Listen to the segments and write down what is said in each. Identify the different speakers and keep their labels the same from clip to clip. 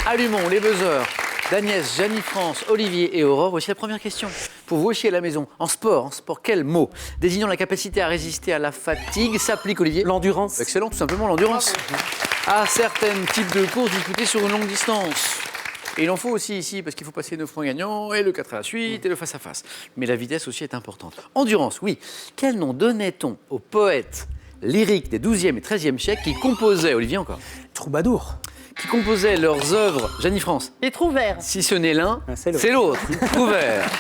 Speaker 1: Allumons les buzzers d'Agnès, Janie France, Olivier et Aurore. Voici la première question. Pour vous aussi à la maison, en sport, quel mot désignant la capacité à résister à la fatigue s'applique, Olivier?
Speaker 2: L'endurance.
Speaker 1: Excellent, tout simplement l'endurance. À certains types de courses disputées sur une longue distance. Et il en faut aussi ici, parce qu'il faut passer 9 points gagnants, et le 4 à la suite, et le face-à-face. Mais la vitesse aussi est importante. Endurance, oui. Quel nom donnait-on aux poètes lyriques des 12e et 13e siècles qui composaient, Olivier encore,
Speaker 2: Troubadour.
Speaker 1: qui composaient leurs œuvres, Janie France?
Speaker 3: Les Trouvères.
Speaker 1: Si ce n'est l'un,
Speaker 2: Ah, c'est l'autre.
Speaker 1: c'est l'autre. Trouvère.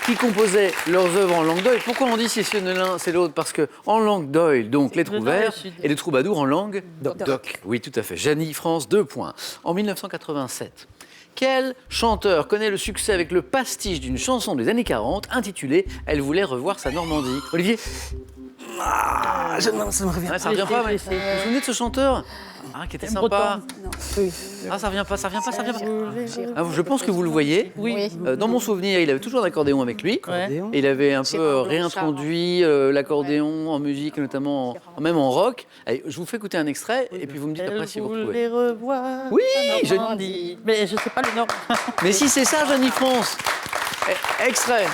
Speaker 1: Qui composaient leurs œuvres en langue d'oïl. Pourquoi on dit si ce n'est l'un, c'est l'autre? Parce qu'en langue d'oïl, donc les Trouvères, et les troubadours en langue doc. Oui, tout à fait. Janie France, 2 points. En 1987, quel chanteur connaît le succès avec le pastiche d'une chanson des années 40 intitulée « Elle voulait revoir sa Normandie » Olivier?
Speaker 2: Ça me revient.
Speaker 1: Ouais, ça revient pas, mais vous vous souvenez de ce chanteur qui était sympa? Ah, ça revient pas. Ah, je pense que vous le voyez.
Speaker 3: Oui.
Speaker 1: Dans mon souvenir, il avait toujours un accordéon avec lui.
Speaker 3: Ouais.
Speaker 1: Et il avait un peu réintroduit l'accordéon en musique, notamment même en rock. Allez, je vous fais écouter un extrait et puis vous me dites après si vous
Speaker 3: Les
Speaker 1: retrouvez.
Speaker 3: revoir.
Speaker 1: Oui,
Speaker 3: je dis. Mais je sais pas le nom.
Speaker 1: Mais si c'est ça, Janie France. Extrait.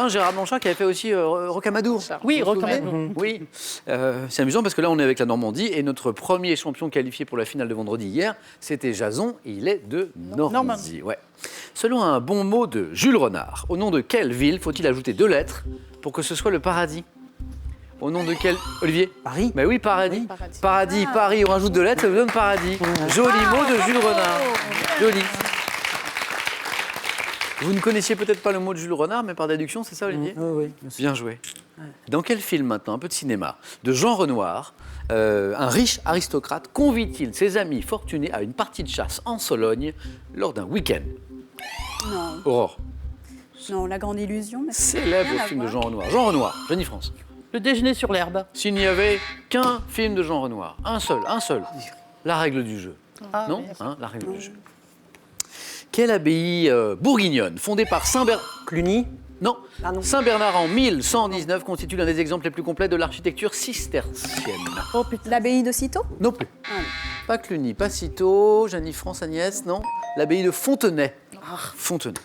Speaker 1: Gérard Blanchard qui avait fait aussi Rocamadour.
Speaker 3: Oui,
Speaker 1: Vous vous souvenez?
Speaker 3: Rocamadour.
Speaker 1: Oui. C'est amusant parce que là, on est avec la Normandie et notre premier champion qualifié pour la finale de vendredi hier, c'était Jason et il est de Normandie. Ouais. Selon un bon mot de Jules Renard, au nom de quelle ville faut-il ajouter 2 lettres pour que ce soit le paradis? Au nom de quel, Olivier?
Speaker 2: Paris.
Speaker 1: Ben oui, paradis. Paradis, Paris, on rajoute 2 lettres, ça vous donne paradis. Joli mot de Jules Renard. Joli. Vous ne connaissiez peut-être pas le mot de Jules Renard, mais par déduction, c'est ça, Olivier?
Speaker 2: Oui.
Speaker 1: Bien joué. Dans quel film maintenant, un peu de cinéma, de Jean Renoir, un riche aristocrate convie-t-il ses amis fortunés à une partie de chasse en Sologne lors d'un week-end?
Speaker 4: Non,
Speaker 1: Aurore.
Speaker 4: non, La Grande Illusion. Mais
Speaker 1: Célèbre
Speaker 4: rien à
Speaker 1: film de
Speaker 4: voir.
Speaker 1: Jean Renoir. Jean Renoir, Janie France.
Speaker 3: Le déjeuner sur l'herbe.
Speaker 1: S'il n'y avait qu'un film de Jean Renoir, un seul, la règle du jeu. Non, hein, la règle du jeu. Quelle abbaye bourguignonne, fondée par Saint-Bernard...
Speaker 2: Cluny.
Speaker 1: Non.
Speaker 2: Ah non.
Speaker 1: Saint-Bernard en 1119 constitue l'un des exemples les plus complets de l'architecture cistercienne.
Speaker 3: Oh putain.
Speaker 4: L'abbaye de Cîteaux.
Speaker 1: Non plus.
Speaker 4: Ah non.
Speaker 1: Pas Cluny, pas Cîteaux, Janie France, Agnès, non. L'abbaye de Fontenay. Fontenay.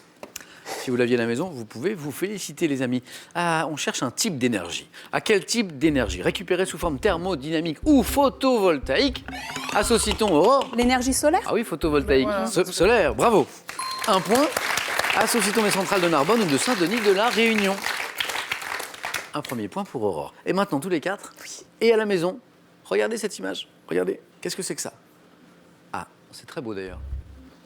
Speaker 1: Si vous l'aviez à la maison, vous pouvez vous féliciter, les amis. Ah, on cherche un type d'énergie. À quel type d'énergie? Récupérée sous forme thermodynamique ou photovoltaïque? Associe-t-on Aurore?
Speaker 4: L'énergie solaire.
Speaker 1: Ah oui, photovoltaïque. Solaire, bravo. 1 point. Associe-t-on les centrales de Narbonne ou de Saint-Denis de la Réunion? Un premier point pour Aurore. Et maintenant, tous les 4. Et à la maison, regardez cette image. Regardez. Qu'est-ce que c'est que ça? Ah, c'est très beau d'ailleurs.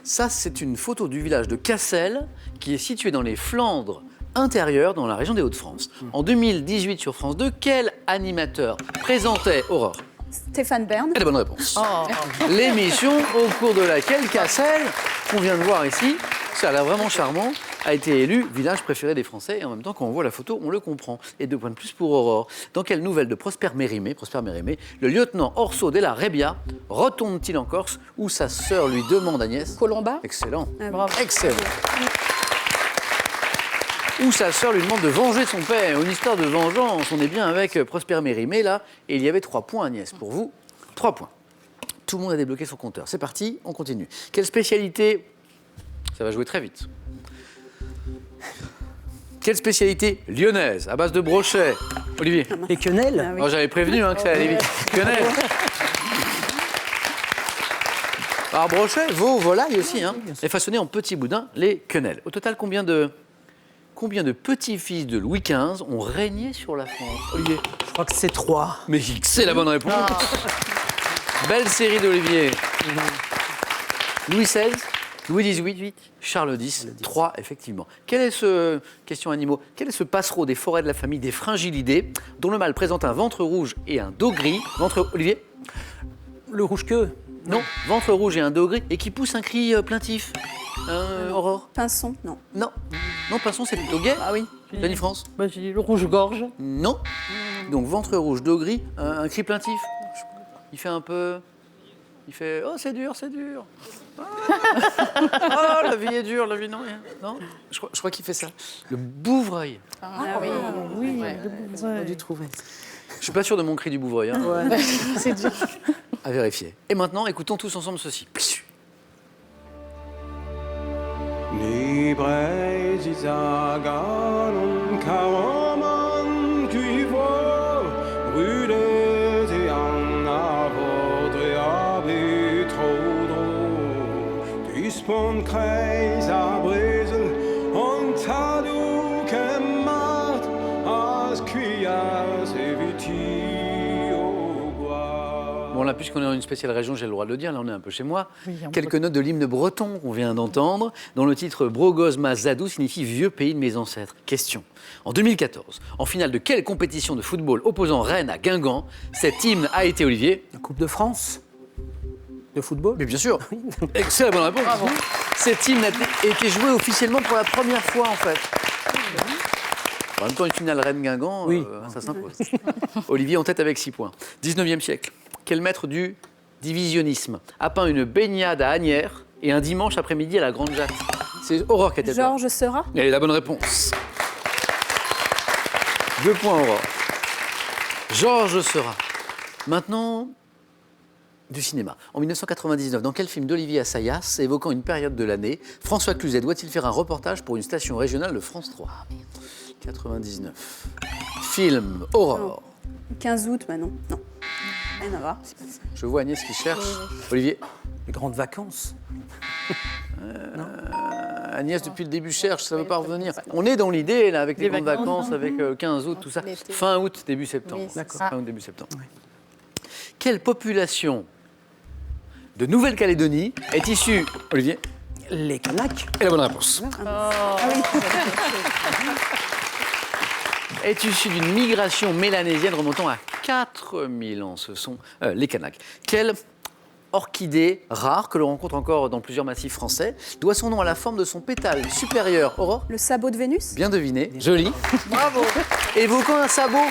Speaker 1: Ça, c'est une photo du village de Cassel, qui est situé dans les Flandres intérieures, dans la région des Hauts-de-France. En 2018, sur France 2, quel animateur présentait, Aurore?
Speaker 4: Stéphane Bern.
Speaker 1: Et la bonne réponse. L'émission au cours de laquelle Cassel, qu'on vient de voir ici, ça a l'air vraiment charmant, a été élu village préféré des Français. Et en même temps, quand on voit la photo, on le comprend. Et 2 points de plus pour Aurore. Dans quelle nouvelle de Prosper Mérimée, le lieutenant Orso della Rebbia retourne-t-il en Corse où sa sœur lui demande, Agnès?
Speaker 4: Colomba.
Speaker 1: Excellent.
Speaker 4: Ah,
Speaker 3: bravo.
Speaker 1: Excellent. Où sa sœur lui demande de venger son père. Une histoire de vengeance. On est bien avec Prosper Mérimée, là. Et il y avait 3 points, Agnès. Pour vous, 3 points. Tout le monde a débloqué son compteur. C'est parti, on continue. Quelle spécialité... Ça va jouer très vite. Quelle spécialité lyonnaise, à base de brochet? Olivier?
Speaker 2: Les quenelles.
Speaker 4: Ah oui.
Speaker 1: Oh, j'avais prévenu que ça allait vite. Quenelle. Alors, brochet, veau, volaille aussi, hein. Et façonné en petits boudins, les quenelles. Au total, combien de petits-fils de Louis XV ont régné sur la France? Olivier?
Speaker 2: Je crois que c'est 3.
Speaker 1: Mais c'est la bonne réponse. Belle série d'Olivier. Louis XVI, Louis XVIII, Charles X, 3, effectivement. Quel est ce, question animaux, quel est ce passereau des forêts de la famille des Fringillidés, dont le mâle présente un ventre rouge et un dos gris? Ventre, Olivier?
Speaker 2: Le rouge-queue.
Speaker 1: Non, ventre rouge et un dos gris, et qui pousse un cri plaintif. Aurore?
Speaker 4: Pinson. Non.
Speaker 1: Non. Non, Pinson, c'est plutôt gay.
Speaker 4: Ah oui.
Speaker 1: Janie France?
Speaker 3: Bah, j'ai dit le rouge-gorge.
Speaker 1: Non. Donc ventre rouge, dos gris, un cri plaintif. Il fait un peu... Il fait « Oh, c'est dur, c'est dur. Ah, oh, la vie est dure, la vie non. Non, je crois qu'il fait ça. Le bouvreuil.
Speaker 3: Oui,
Speaker 2: On a dû trouver.
Speaker 1: Je suis pas sûr de mon cri du bouvreuil. Hein.
Speaker 3: c'est dur.
Speaker 1: À vérifier. Et maintenant, écoutons tous ensemble ceci.
Speaker 5: Libre Isagalon Karaman Cuivre Rude et en avodre arbitrodro Dispon Kreis à Bresel On tadu Kemart As Cuias Eviti au bois.
Speaker 1: Bon, là, puisqu'on est dans une spéciale région, j'ai le droit de le dire, là on est un peu chez moi.
Speaker 3: Oui, on
Speaker 1: Quelques
Speaker 3: peut.
Speaker 1: notes de l'hymne breton qu'on vient d'entendre, dont le titre Brogozma Zadou signifie vieux pays de mes ancêtres. Question. En 2014, en finale de quelle compétition de football opposant Rennes à Guingamp, cet hymne a été, Olivier?
Speaker 2: La Coupe de France de football.
Speaker 1: Mais bien sûr. Excellent, bonne réponse. Cet hymne a été joué officiellement pour la première fois, en fait. En même temps, une finale Rennes-Guingamp,
Speaker 2: Oui.
Speaker 1: ça s'impose. Olivier en tête avec 6 points. 19e siècle. Quel maître du divisionnisme a peint une baignade à Asnières et un dimanche après-midi à la Grande Jatte? C'est Aurore qui a été le
Speaker 4: Georges Seurat.
Speaker 1: Elle est la bonne réponse. 2 points, Aurore. Georges Seurat. Maintenant, du cinéma. En 1999, dans quel film d'Olivier Assayas, évoquant une période de l'année, François Cluzet doit-il faire un reportage pour une station régionale de France 3? 99. Film Aurore.
Speaker 4: 15 août, maintenant. Non. Rien à voir.
Speaker 1: Je vois Agnès qui cherche. Olivier.
Speaker 2: Les grandes vacances.
Speaker 1: Agnès, depuis le début, cherche, ça ne veut pas revenir. On est dans l'idée, là, avec les grandes vacances, avec 15 août, tout ça.
Speaker 6: L'été.
Speaker 1: Fin août, début septembre.
Speaker 6: Oui, c'est
Speaker 1: D'accord.
Speaker 6: ça.
Speaker 1: Fin août, début septembre. Quelle population de Nouvelle-Calédonie est issue, Olivier?
Speaker 2: Les Kanaks.
Speaker 1: Et la bonne réponse. Est issue d'une migration mélanésienne remontant à 4000 ans. Ce sont les Kanaks. Quelle orchidée rare, que l'on rencontre encore dans plusieurs massifs français, doit son nom à la forme de son pétale supérieur? Aurore?
Speaker 4: Le sabot de Vénus.
Speaker 1: Bien deviné. Joli. Bravo. Évoquant un sabot.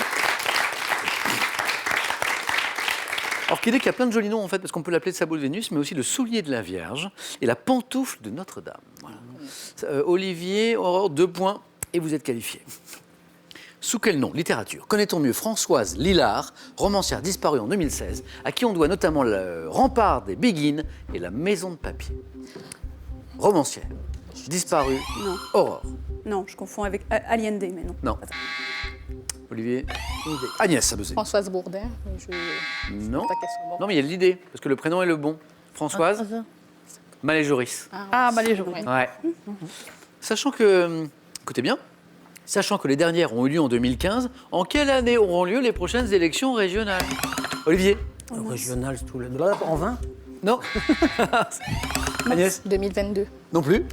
Speaker 1: Orchidée qui a plein de jolis noms en fait, parce qu'on peut l'appeler le sabot de Vénus, mais aussi le soulier de la Vierge et la pantoufle de Notre-Dame. Voilà. Olivier, Aurore, 2 points et vous êtes qualifiés. Sous quel nom, littérature, connaît-on mieux Françoise Lillard, romancière disparue en 2016, à qui on doit notamment le Rempart des Béguines et la Maison de papier? Romancière, disparue,
Speaker 4: Non.
Speaker 1: Aurore.
Speaker 4: Non, je confonds avec Allende, mais non.
Speaker 1: Non. Olivier. Agnès, ça buzzait.
Speaker 6: Françoise Bourdin.
Speaker 1: Non.
Speaker 6: Pas qu'elle soit morte.
Speaker 1: Non, mais il y a de l'idée, parce que le prénom est le bon. Françoise Malé-Joris.
Speaker 3: Ah, bah les jours.
Speaker 1: Ouais. Sachant que, écoutez bien, sachant que les dernières ont eu lieu en 2015, en quelle année auront lieu les prochaines élections régionales? Olivier?
Speaker 2: Le régional, c'est tout le. En 20.
Speaker 1: Non. Agnès?
Speaker 6: 2022.
Speaker 1: Non plus.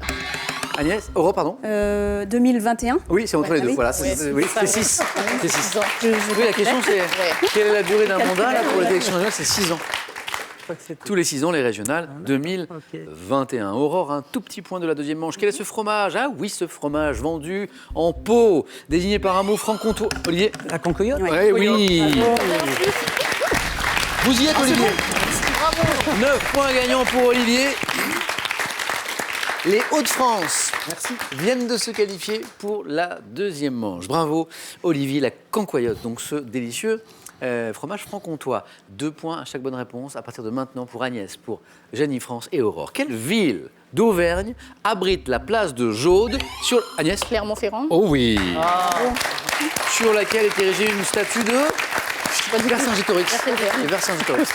Speaker 1: Agnès? Aurore, pardon?
Speaker 4: 2021.
Speaker 1: Oui, c'est entre les deux.
Speaker 4: oui.
Speaker 1: Voilà, oui, c'est 6. C'est 6. Oui, la question c'est
Speaker 6: Ouais.
Speaker 1: quelle est la durée d'un mandat là, pour les élections régionales? C'est 6 ans.
Speaker 2: Je crois que c'est tout.
Speaker 1: Tous les 6 ans, les régionales 2021. Aurore, un tout petit point de la deuxième manche. Quel est ce fromage? Ah oui, ce fromage vendu en pot, désigné par un mot franc-comtois. Olivier?
Speaker 2: La concoyote.
Speaker 1: Ouais, oui. Vous y êtes, Olivier. 9 points gagnants pour Olivier. Les Hauts-de-France viennent de se qualifier pour la deuxième manche. Bravo, Olivier, la cancoyote, donc ce délicieux fromage franc-comtois. 2 points à chaque bonne réponse à partir de maintenant pour Agnès, pour Jenny-France et Aurore. Quelle ville d'Auvergne abrite la place de Jaude sur... Agnès?
Speaker 6: Clermont-Ferrand.
Speaker 1: Oh oui. Sur laquelle est érigée une statue de... Vercingétorix. Et Vercingétorix.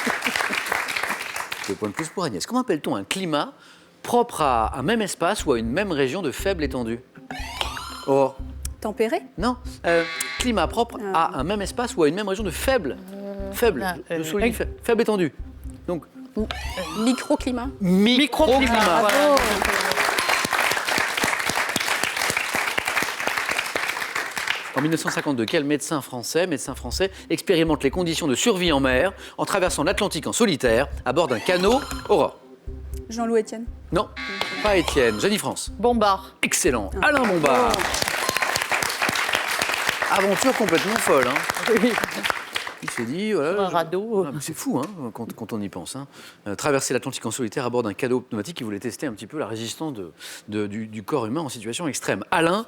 Speaker 1: 2 points de plus pour Agnès. Comment appelle-t-on un climat propre à un même espace ou à une même région de faible étendue? Aurore?
Speaker 4: Tempéré.
Speaker 1: Non. Climat propre à un même espace ou à une même région de faible. Faible. Je souligne faible étendue. Donc,
Speaker 6: Microclimat.
Speaker 1: microclimat.
Speaker 3: Voilà.
Speaker 1: En 1952, quel médecin français expérimente les conditions de survie en mer en traversant l'Atlantique en solitaire à bord d'un canot? Aurore?
Speaker 4: Jean-Loup Etienne.
Speaker 1: Non, pas Étienne. Jenny-France?
Speaker 3: Bombard.
Speaker 1: Excellent. Alain Bombard. Aventure complètement folle. Hein.
Speaker 3: Oui.
Speaker 1: Il s'est dit, voilà.
Speaker 3: Un radeau.
Speaker 1: Ah, mais c'est fou hein, quand on y pense. Hein. Traverser l'Atlantique en solitaire à bord d'un canot pneumatique qui voulait tester un petit peu la résistance du corps humain en situation extrême. Alain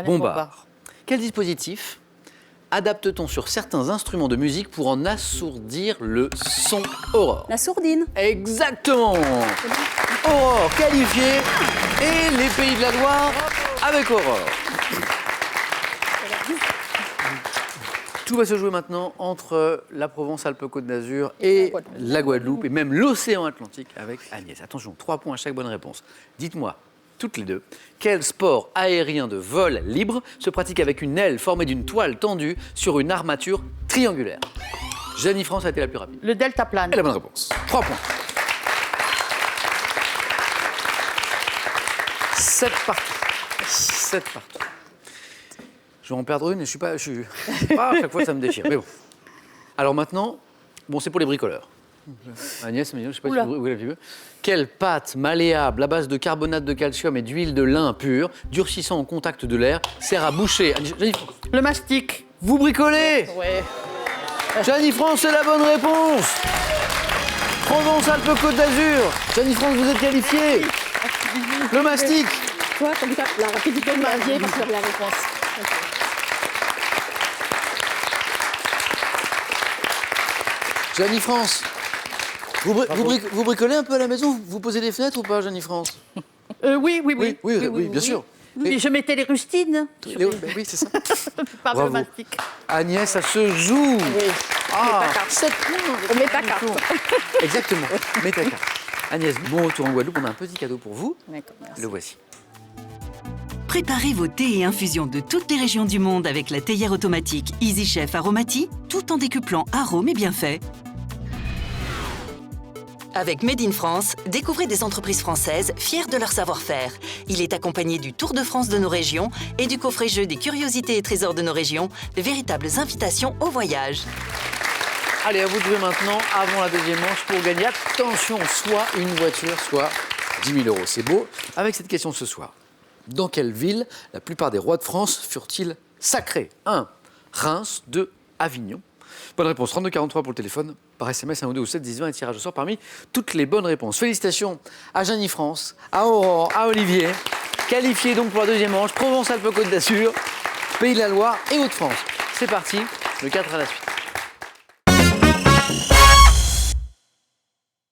Speaker 1: Bombard. Quel dispositif adapte-t-on sur certains instruments de musique pour en assourdir le son? Aurore.
Speaker 4: La sourdine.
Speaker 1: Exactement. Aurore qualifiée et les Pays de la Loire avec Aurore. Tout va se jouer maintenant entre la Provence-Alpes-Côte d'Azur et la Guadeloupe et même l'océan Atlantique avec Agnès. Attention, 3 points à chaque bonne réponse. Dites-moi, toutes les deux, quel sport aérien de vol libre se pratique avec une aile formée d'une toile tendue sur une armature triangulaire? Jeannie France a été la plus rapide.
Speaker 3: Le deltaplane.
Speaker 1: Et la bonne réponse. 3 points. 7 partout. 7 partout. Je vais en perdre une et je suis pas. Ah, à chaque fois, ça me déchire. Mais bon. Alors maintenant, bon, c'est pour les bricoleurs. Agnès, mais je ne sais pas si vous l'avez vu. Quelle pâte malléable à base de carbonate de calcium et d'huile de lin pure, durcissant au contact de l'air, sert à boucher.
Speaker 3: Le mastic.
Speaker 1: Vous bricolez?
Speaker 3: Ouais.
Speaker 1: Jeannie France, c'est la bonne réponse. Provence-Alpes-Côte d'Azur. Jeannie France, vous êtes qualifiée. Le mastic.
Speaker 6: Toi, comme ça, la rapidité de Marier pour faire la réponse.
Speaker 1: Jeannie France, vous bricolez un peu à la maison? Vous posez des fenêtres ou pas, Jeannie France?
Speaker 3: Oui,
Speaker 1: bien sûr.
Speaker 3: Oui, je mettais les rustines.
Speaker 1: Oui, c'est ça.
Speaker 3: Par le
Speaker 1: Bravo.
Speaker 3: mastic.
Speaker 1: Agnès, ça se joue. Ah, 7 points.
Speaker 6: On met ta carte.
Speaker 1: Exactement, mets ta carte. Agnès, bon retour en Guadeloupe, on a un petit cadeau pour vous.
Speaker 6: D'accord, merci.
Speaker 1: Le voici.
Speaker 7: Préparez vos thés et infusions de toutes les régions du monde avec la théière automatique Easy Chef Aromati, tout en décuplant arômes et bienfaits. Avec Made in France, découvrez des entreprises françaises fières de leur savoir-faire. Il est accompagné du Tour de France de nos régions et du coffret jeu des curiosités et trésors de nos régions, de véritables invitations au voyage.
Speaker 1: Allez, à vous de jouer maintenant, avant la deuxième manche, pour gagner, attention, soit une voiture, soit 10 000 €. C'est beau. Avec cette question de ce soir, dans quelle ville la plupart des rois de France furent-ils sacrés? 1. Reims. 2. Avignon. Bonne réponse, 3243 pour le téléphone, par SMS 1 ou 2 ou 7 10 20 et tirage au sort parmi toutes les bonnes réponses. Félicitations à Jeannie France, à Aurore, à Olivier, qualifiés donc pour la deuxième manche, Provence-Alpes-Côte d'Azur, Pays de la Loire et Hauts-de-France. C'est parti, le 4 à la suite.